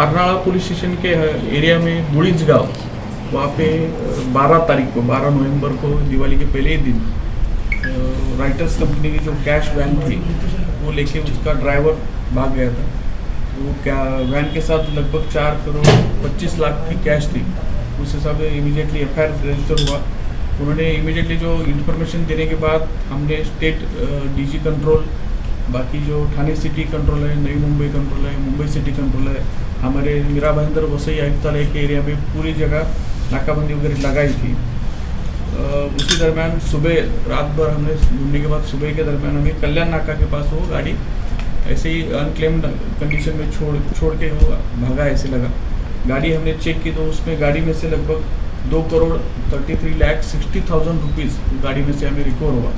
Arnala police station के area में बुड़ीज गांव, वहाँ पे 12 नवंबर को दिवाली के पहले ही दिन राइटर्स कंपनी की जो कैश वैन थी वो लेके उसका ड्राइवर भाग गया था। वो क्या वैन के साथ लगभग 4 करोड़ 25 लाख की कैश थी। उस हिसाब से इमीडिएटली एफआईआर रजिस्टर हुआ। उन्होंने इमीडिएटली जो इन्फॉर्मेशन देने के बाद हमने स्टेट डीजी कंट्रोल, बाकी जो ठाणे सिटी कंट्रोल है, नई मुंबई कंट्रोल है, मुंबई सिटी कंट्रोल है, हमारे मीरा भाईंदर वसई आयुक्तालय के एरिया में पूरी जगह नाकाबंदी वगैरह लगाई थी। उसी दरमियान सुबह रात भर हमने ढूंढने के बाद सुबह के दरमियान हमें कल्याण नाका के पास वो गाड़ी ऐसे ही अनक्लेम्ड कंडीशन में छोड़ के वो भागा ऐसे लगा। गाड़ी हमने चेक की तो उसमें गाड़ी में से लगभग 2 करोड़ 33,60,000 रुपीज़ गाड़ी में से हमें रिकवर हुआ।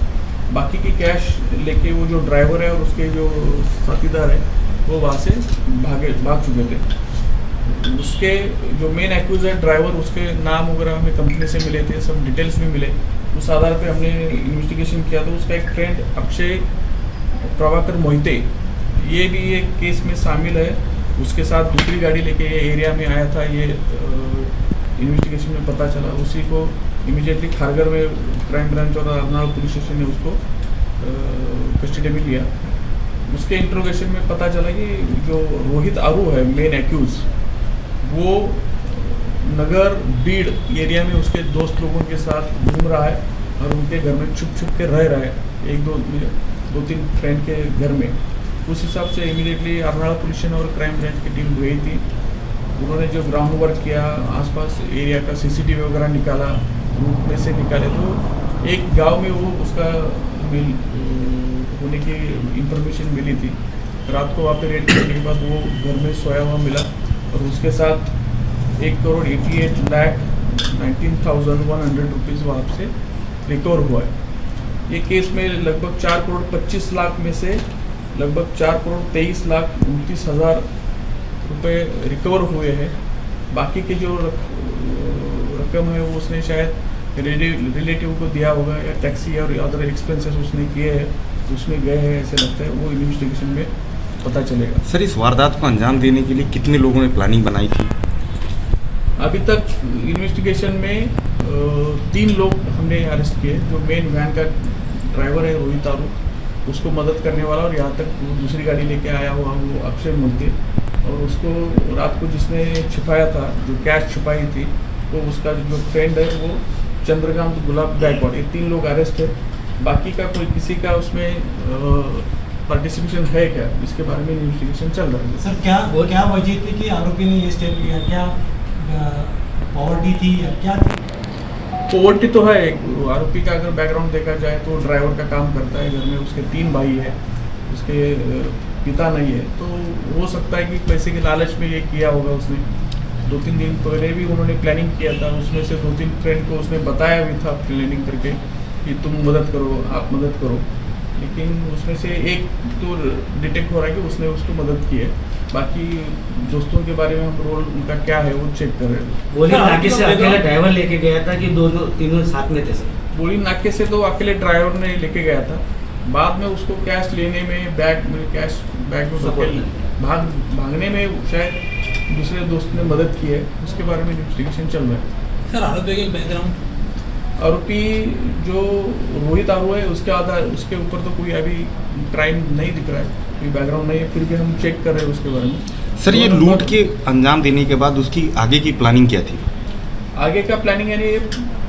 बाकी की कैश लेके वो जो ड्राइवर है और उसके जो साथीदार है वो वहाँ से भाग चुके थे। उसके जो मेन एक्यूज है ड्राइवर, उसके नाम वगैरह हमें कंपनी से मिले थे, सब डिटेल्स भी मिले। उस आधार पे हमने इन्वेस्टिगेशन किया तो उसका एक फ्रेंड अक्षय प्रभाकर मोहिते ये भी एक केस में शामिल है। उसके साथ दूसरी गाड़ी लेके ये एरिया में आया था, ये इन्वेस्टिगेशन में पता चला। उसी को इमीडिएटली खारगर में क्राइम ब्रांच और अर्नाळा पुलिस स्टेशन ने उसको कस्टडी में लिया। उसके इंट्रोगेशन में पता चला कि जो रोहित आरू है मेन एक्यूज, वो नगर बीड़ एरिया में उसके दोस्त लोगों के साथ घूम रहा है और उनके घर में छुप के रह रहा है, 2-3 फ्रेंड के घर में। उस हिसाब से इमीडिएटली अर्नाळा पुलिस स्टेशन और क्राइम ब्रांच की टीम गई थी। उन्होंने जो ग्राउंड वर्क किया, आसपास एरिया का सीसीटीवी वगैरह निकाला, रूट में से निकाले तो एक गांव में वो उसका होने की इंफॉर्मेशन मिली थी। रात को वहाँ पे रेड करने के बाद वो घर में सोया हुआ मिला और उसके साथ 1 करोड़ 88,19,100 रुपीज़ वहाँ से रिकवर हुआ है। ये केस में लगभग 4 करोड़ 25 लाख में से लगभग 4 करोड़ 23,29,000 रुपये रिकवर हुए हैं। बाकी की जो रकम है वो उसने शायद रिलेटिव को दिया होगा या टैक्सी और अदर एक्सपेंसेस उसने किए हैं, उसमें गए हैं ऐसे लगता है। वो इन्वेस्टिगेशन में पता चलेगा। सर, इस वारदात को अंजाम देने के लिए कितने लोगों ने प्लानिंग बनाई थी? अभी तक इन्वेस्टिगेशन में 3 लोग हमने अरेस्ट किए। जो मेन वैन का ड्राइवर है रोहित आरू, उसको मदद करने वाला और यहाँ तक वो दूसरी गाड़ी लेके आया हुआ वो अक्षय मोहिते, और उसको रात को जिसने छिपाया था, जो कैश छुपाई थी, वो उसका जो फ्रेंड है वो चंद्रकांत गुलाब गायकवाड़। ये 3 लोग अरेस्ट है। बाकी का कोई किसी का उसमें पार्टिसिपेशन है क्या, इसके बारे में इन्वेस्टिगेशन चल रहा है। सर, क्या वजह थी कि आरोपी ने ये स्टेप लिया? क्या पॉवर्टी थी या क्या थी? पॉवर्टी तो है। आरोपी का अगर बैकग्राउंड देखा जाए तो ड्राइवर का काम करता है, घर में उसके 3 भाई है, उसके पिता नहीं है, तो हो सकता है कि पैसे के लालच में ये किया होगा उसने। 2-3 दिन पहले भी उन्होंने प्लानिंग किया था। उसमें से 2-3 फ्रेंड को उसने बताया भी था प्लानिंग करके कि तुम मदद करो, आप मदद करो, लेकिन उसमें से एक तो डिटेक्ट हो रहा है कि उसने उसको मदद की है। बाकी दोस्तों के बारे में हम रोल उनका क्या है वो चेक कर रहे हैं। बोली नाके से अकेला ड्राइवर लेके गया था कि तीनों साथ में थे? सर, बोली नाके से तो अकेले ड्राइवर ने लेके गया था। बाद में उसको कैश लेने में बैग में भागने में शायद दूसरे दोस्त ने मदद की है। उसके बारे में इन्वेस्टिगेशन चल रहा है। सर, आरोपी के बैकग्राउंड? आरोपी जो रोहित आरू है उसके ऊपर तो कोई अभी क्राइम नहीं दिख रहा है, कोई बैकग्राउंड नहीं है, फिर भी हम चेक कर रहे हैं उसके बारे में। सर, ये लूट के अंजाम देने के बाद उसकी आगे की प्लानिंग क्या थी? आगे का प्लानिंग यानी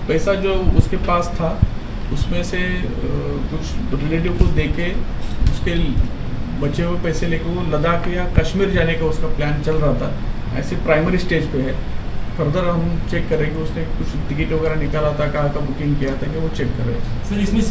पैसा जो उसके पास था उसमें से कुछ रिलेटिव को देके उसके बचे हुए पैसे लेके वो लद्दाख या कश्मीर जाने का उसका प्लान चल रहा था। ऐसे प्राइमरी स्टेज पे है। फर्दर हम चेक करेंगे उसने कुछ टिकट वगैरह निकाला था, कहाँ का बुकिंग किया था कि वो चेक कर रहे हैं। सर, इसमें